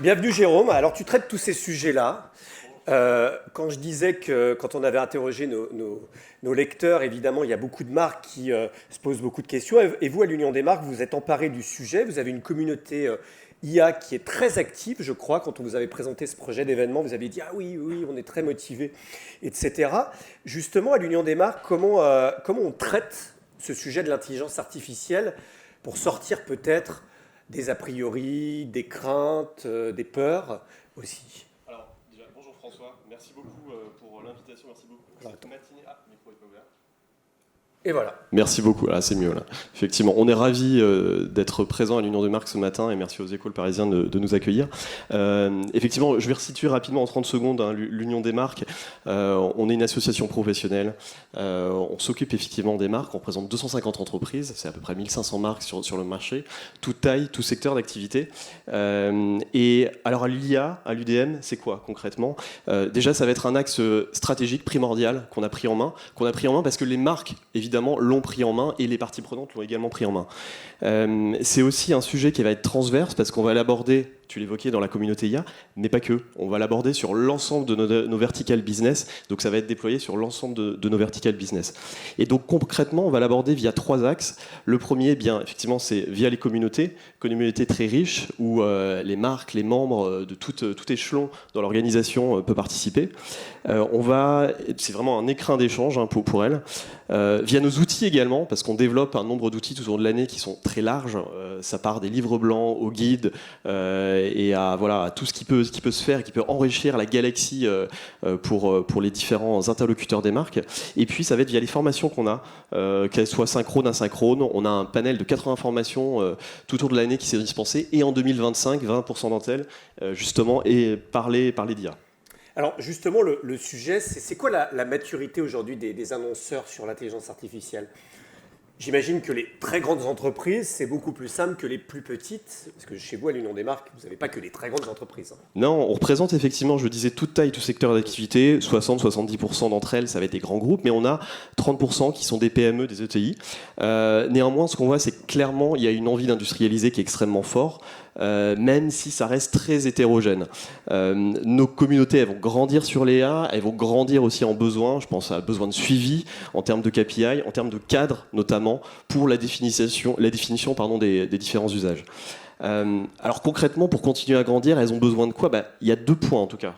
Bienvenue Jérôme. Alors tu traites tous ces sujets-là. Quand je disais que quand on avait interrogé nos lecteurs, évidemment, il y a beaucoup de marques qui se posent beaucoup de questions. Et vous, à l'Union des marques, vous êtes emparé du sujet. Vous avez une communauté IA qui est très active, je crois. Quand on vous avait présenté ce projet d'événement, vous avez dit « Ah oui, oui, on est très motivés, etc. » Justement, à l'Union des marques, comment on traite ce sujet de l'intelligence artificielle pour sortir peut-être des a priori, des craintes, des peurs aussi? Alors, déjà, bonjour François, merci beaucoup pour l'invitation, merci beaucoup pour cette matinée. Ah, le micro n'est pas ouvert. Et voilà. Merci beaucoup, là c'est mieux là. Effectivement, on est ravis d'être présent à l'Union des marques ce matin et merci aux écoles parisiens de nous accueillir. Effectivement, je vais resituer rapidement en 30 secondes l'Union des marques. On est une association professionnelle. On s'occupe effectivement des marques. On représente 250 entreprises. C'est à peu près 1500 marques sur le marché. Toute taille, tout secteur d'activité. Et alors à l'IA, à l'UDM, c'est quoi concrètement? Déjà, ça va être un axe stratégique primordial qu'on a pris en main. Parce que les marques, évidemment, l'ont pris en main et les parties prenantes l'ont également pris en main. C'est aussi un sujet qui va être transverse parce qu'on va l'aborder, tu l'évoquais, dans la communauté IA, mais pas que. On va l'aborder sur l'ensemble de nos verticales business, donc ça va être déployé sur l'ensemble de nos verticales business. Et donc concrètement, on va l'aborder via 3 axes. Le premier, bien effectivement, c'est via les communautés très riches où les marques, les membres de tout échelon dans l'organisation peut participer. C'est vraiment un écrin d'échange pour elles. Via nos outils également, parce qu'on développe un nombre d'outils tout au long de l'année qui sont très larges. Ça part des livres blancs aux guides et à tout ce qui peut se faire, qui peut enrichir la galaxie pour les différents interlocuteurs des marques. Et puis ça va être via les formations qu'on a, qu'elles soient synchrones, asynchrones. On a un panel de 80 formations tout au long de l'année qui s'est dispensé. Et en 2025, 20% d'entre elles, justement, et parler d'IA. Alors justement, le sujet, c'est quoi la maturité aujourd'hui des annonceurs sur l'intelligence artificielle? J'imagine que les très grandes entreprises, c'est beaucoup plus simple que les plus petites, parce que chez vous, à l'Union des marques, vous n'avez pas que les très grandes entreprises. Non, on représente effectivement, je disais, toute taille, tout secteur d'activité. 60-70% d'entre elles, ça va être des grands groupes, mais on a 30% qui sont des PME, des ETI. Néanmoins, ce qu'on voit, c'est que clairement, il y a une envie d'industrialiser qui est extrêmement forte. Même si ça reste très hétérogène. Nos communautés, elles vont grandir sur l'IA, elles vont grandir aussi en besoin, je pense à besoin de suivi, en termes de KPI, en termes de cadre notamment, pour la définition des différents usages. Alors concrètement, pour continuer à grandir, elles ont besoin de quoi? Il y a 2 points en tout cas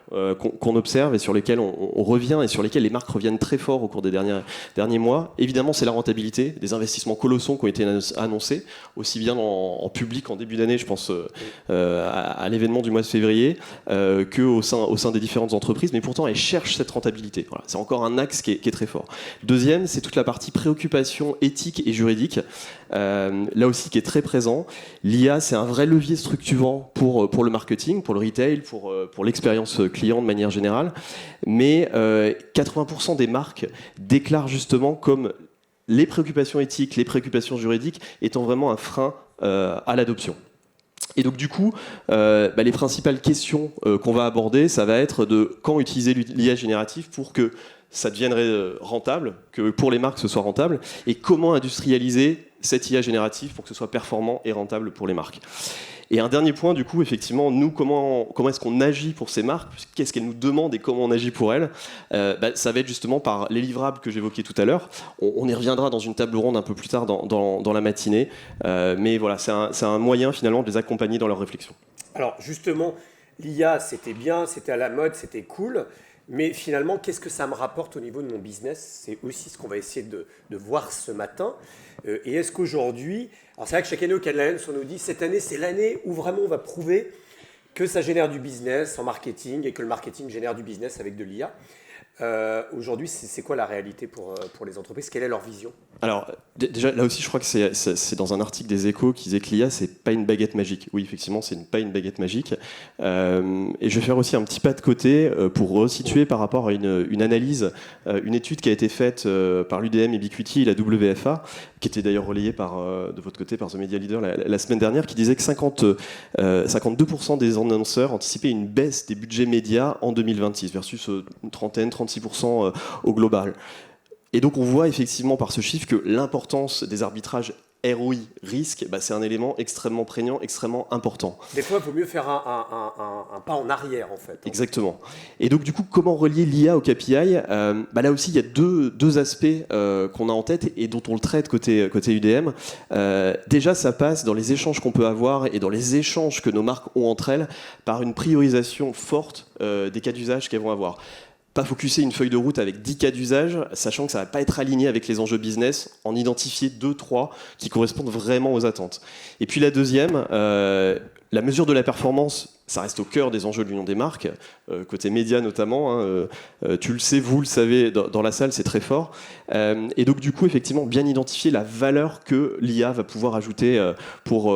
qu'on observe et sur lesquels on revient et sur lesquels les marques reviennent très fort au cours des derniers mois. Évidemment, c'est la rentabilité, des investissements colossaux qui ont été annoncés, aussi bien en public en début d'année, je pense à l'événement du mois de février, qu'au sein des différentes entreprises, mais pourtant elles cherchent cette rentabilité. Voilà, c'est encore un axe qui est très fort. Deuxième, c'est toute la partie préoccupation éthique et juridique, là aussi qui est très présent. L'IA, c'est un vrai levier structurant pour le marketing, pour le retail, pour l'expérience client de manière générale. Mais 80% des marques déclarent justement comme les préoccupations éthiques, les préoccupations juridiques étant vraiment un frein à l'adoption. Et donc du coup, les principales questions qu'on va aborder, ça va être de quand utiliser l'IA générative pour que ça devienne rentable, que pour les marques ce soit rentable, et comment industrialiser cette IA générative pour que ce soit performant et rentable pour les marques. Et un dernier point, du coup, effectivement, nous, comment est-ce qu'on agit pour ces marques? Qu'est-ce qu'elles nous demandent et comment on agit pour elles? Ça va être justement par les livrables que j'évoquais tout à l'heure. On y reviendra dans une table ronde un peu plus tard dans la matinée. Mais voilà, c'est un moyen finalement de les accompagner dans leur réflexion. Alors justement, l'IA, c'était bien, c'était à la mode, c'était cool. Mais finalement, qu'est-ce que ça me rapporte au niveau de mon business? C'est aussi ce qu'on va essayer de voir ce matin. Et est-ce qu'aujourd'hui... Alors c'est vrai que chaque année au Cannes Lions, on nous dit cette année, c'est l'année où vraiment on va prouver que ça génère du business en marketing et que le marketing génère du business avec de l'IA. Aujourd'hui, c'est quoi la réalité pour les entreprises? Quelle est leur vision? Alors, déjà, là aussi, je crois que c'est dans un article des Échos qui disait que l'IA, c'est pas une baguette magique. Oui, effectivement, c'est pas une baguette magique. Et je vais faire aussi un petit pas de côté pour resituer par rapport à une analyse, une étude qui a été faite par l'UDM, Ubiquity et la WFA, qui était d'ailleurs relayée de votre côté par The Media Leader la semaine dernière, qui disait que 52% des annonceurs anticipaient une baisse des budgets médias en 2026 versus une trentaine, 36% au global. Et donc on voit effectivement par ce chiffre que l'importance des arbitrages ROI, risque, c'est un élément extrêmement prégnant, extrêmement important. Des fois, il vaut mieux faire un pas en arrière, en fait. Exactement. Et donc, du coup, comment relier l'IA au KPI ? Là aussi, il y a deux aspects qu'on a en tête et dont on le traite côté UDM. Déjà, ça passe dans les échanges qu'on peut avoir et dans les échanges que nos marques ont entre elles par une priorisation forte des cas d'usage qu'elles vont avoir. Pas focuser une feuille de route avec 10 cas d'usage, sachant que ça ne va pas être aligné avec les enjeux business, en identifier 2-3 qui correspondent vraiment aux attentes. Et puis la deuxième, la mesure de la performance, ça reste au cœur des enjeux de l'Union des marques, côté médias notamment. Tu le sais, vous le savez, dans la salle, c'est très fort. Et donc du coup, effectivement, bien identifier la valeur que l'IA va pouvoir ajouter dans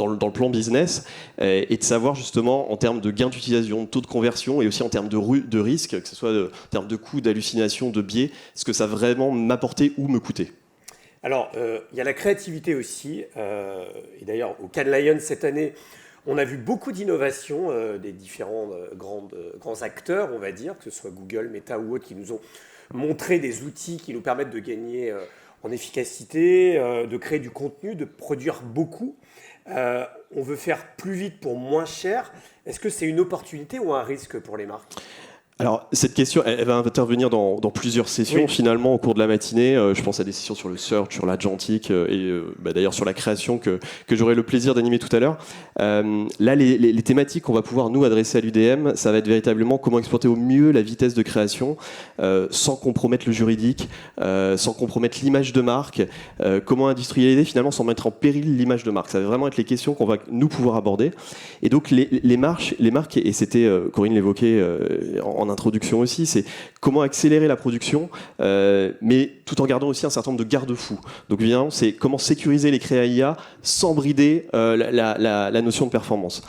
le plan business et de savoir justement en termes de gains d'utilisation, de taux de conversion et aussi en termes de risque, que ce soit en termes de coûts, d'hallucination, de biais, ce que ça va vraiment m'apporter ou me coûter. Alors, il y a la créativité aussi. Et d'ailleurs, au Cannes Lions cette année, on a vu beaucoup d'innovations des différents grands acteurs, on va dire, que ce soit Google, Meta ou autres, qui nous ont montré des outils qui nous permettent de gagner en efficacité, de créer du contenu, de produire beaucoup. On veut faire plus vite pour moins cher. Est-ce que c'est une opportunité ou un risque pour les marques ? Alors, cette question, elle va intervenir dans plusieurs sessions, oui. Finalement, au cours de la matinée. Je pense à des sessions sur le search, sur l'agentic et d'ailleurs sur la création que j'aurai le plaisir d'animer tout à l'heure. Là, les thématiques qu'on va pouvoir nous adresser à l'UDM, ça va être véritablement comment exploiter au mieux la vitesse de création sans compromettre le juridique, sans compromettre l'image de marque, comment industrialiser finalement sans mettre en péril l'image de marque. Ça va vraiment être les questions qu'on va nous pouvoir aborder. Et donc, les marques, et c'était, Corinne l'évoquait en introduction aussi, c'est comment accélérer la production, mais tout en gardant aussi un certain nombre de garde-fous. Donc évidemment, c'est comment sécuriser les créas IA sans brider la notion de performance.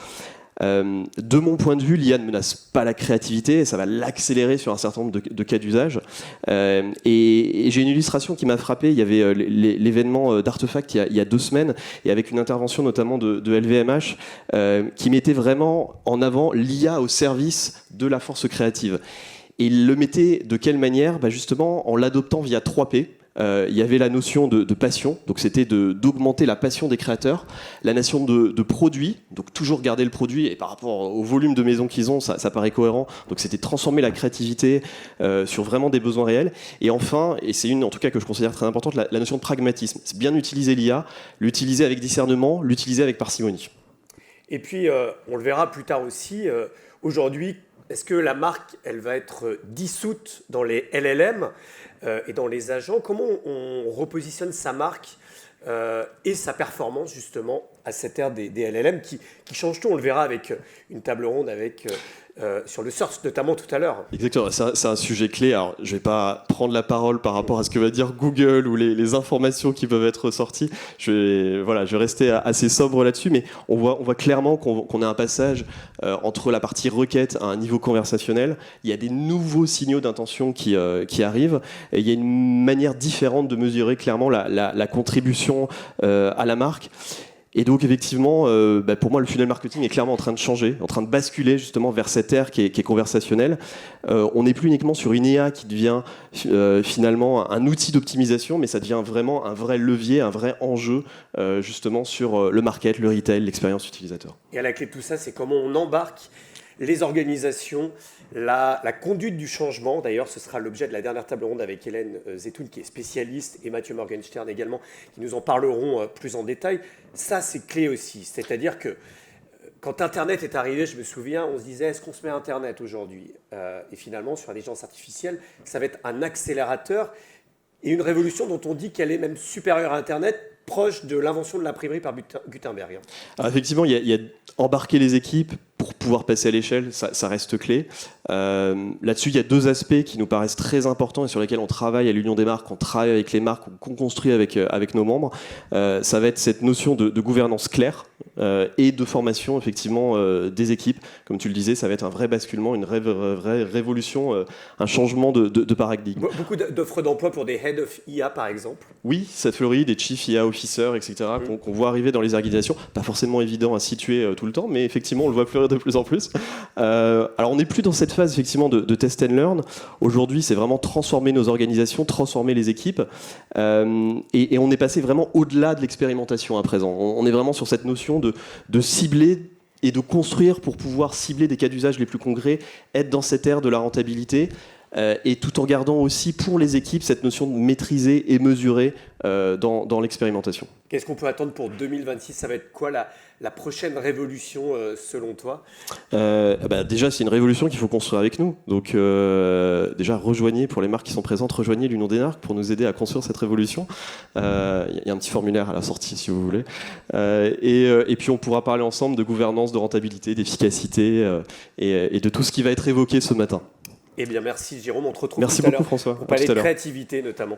De mon point de vue, l'IA ne menace pas la créativité, ça va l'accélérer sur un certain nombre de cas d'usage. Et j'ai une illustration qui m'a frappé. Il y avait l'événement d'Artefact il y a 2 semaines, et avec une intervention notamment de LVMH qui mettait vraiment en avant l'IA au service de la force créative. Et il le mettait de quelle manière ? Justement en l'adoptant via 3 P. Il y avait la notion de passion, donc c'était d'augmenter la passion des créateurs, la notion de produit, donc toujours garder le produit, et par rapport au volume de maisons qu'ils ont, ça paraît cohérent, donc c'était transformer la créativité sur vraiment des besoins réels, et enfin, et c'est une en tout cas que je considère très importante, la notion de pragmatisme, c'est bien utiliser l'IA, l'utiliser avec discernement, l'utiliser avec parcimonie. Et puis, on le verra plus tard aussi, aujourd'hui, est-ce que la marque, elle va être dissoute dans les LLM et dans les agents? Comment on repositionne sa marque et sa performance justement à cette ère des LLM qui change tout? On le verra avec une table ronde sur le search notamment tout à l'heure. Exactement, c'est un sujet clé. Alors, je ne vais pas prendre la parole par rapport à ce que va dire Google ou les informations qui peuvent être sorties. Je vais rester assez sobre là-dessus, mais on voit clairement qu'on a un passage entre la partie requête à un niveau conversationnel. Il y a des nouveaux signaux d'intention qui arrivent, et il y a une manière différente de mesurer clairement la contribution à la marque. Et donc effectivement, pour moi, le funnel marketing est clairement en train de changer, en train de basculer justement vers cette ère qui est conversationnelle. On n'est plus uniquement sur une IA qui devient finalement un outil d'optimisation, mais ça devient vraiment un vrai levier, un vrai enjeu justement sur le market, le retail, l'expérience utilisateur. Et à la clé de tout ça, c'est comment on embarque les organisations, la conduite du changement. D'ailleurs, ce sera l'objet de la dernière table ronde avec Hélène Zetoun, qui est spécialiste, et Mathieu Morgenstern également, qui nous en parleront plus en détail. Ça, c'est clé aussi. C'est-à-dire que quand Internet est arrivé, je me souviens, on se disait, est-ce qu'on se met Internet aujourd'hui ? Et finalement, sur l'intelligence artificielle, ça va être un accélérateur et une révolution dont on dit qu'elle est même supérieure à Internet, proche de l'invention de l'imprimerie par Gutenberg. Alors effectivement, il y a embarquer les équipes pour pouvoir passer à l'échelle, ça reste clé. Là-dessus, il y a 2 aspects qui nous paraissent très importants et sur lesquels on travaille à l'Union des marques, on travaille avec les marques, qu'on construit avec nos membres. Ça va être cette notion de gouvernance claire et de formation effectivement des équipes. Comme tu le disais, ça va être un vrai basculement, une vraie révolution, un changement de paradigme. Beaucoup d'offres d'emploi pour des Head of IA par exemple. Oui, ça fleurit, des Chief IA Officers, etc., qu'on voit arriver dans les organisations. Pas forcément évident à situer tout le temps, mais effectivement, on le voit fleurir de plus en plus. Alors on n'est plus dans cette phase effectivement de test and learn. Aujourd'hui, c'est vraiment transformer nos organisations, transformer les équipes, et on est passé vraiment au-delà de l'expérimentation à présent. On est vraiment sur cette notion de cibler et de construire pour pouvoir cibler des cas d'usage les plus concrets, être dans cette ère de la rentabilité, et tout en gardant aussi pour les équipes cette notion de maîtriser et mesurer dans l'expérimentation. Qu'est-ce qu'on peut attendre pour 2026 ? Ça va être quoi la prochaine révolution selon toi ? Déjà, c'est une révolution qu'il faut construire avec nous. Donc déjà, rejoignez, pour les marques qui sont présentes, rejoignez l'Union des marques pour nous aider à construire cette révolution. Il y a un petit formulaire à la sortie si vous voulez. Et puis on pourra parler ensemble de gouvernance, de rentabilité, d'efficacité et de tout ce qui va être évoqué ce matin. Eh bien, merci Jérôme, on te retrouve Merci tout à beaucoup l'heure. François. Pour parler de créativité notamment.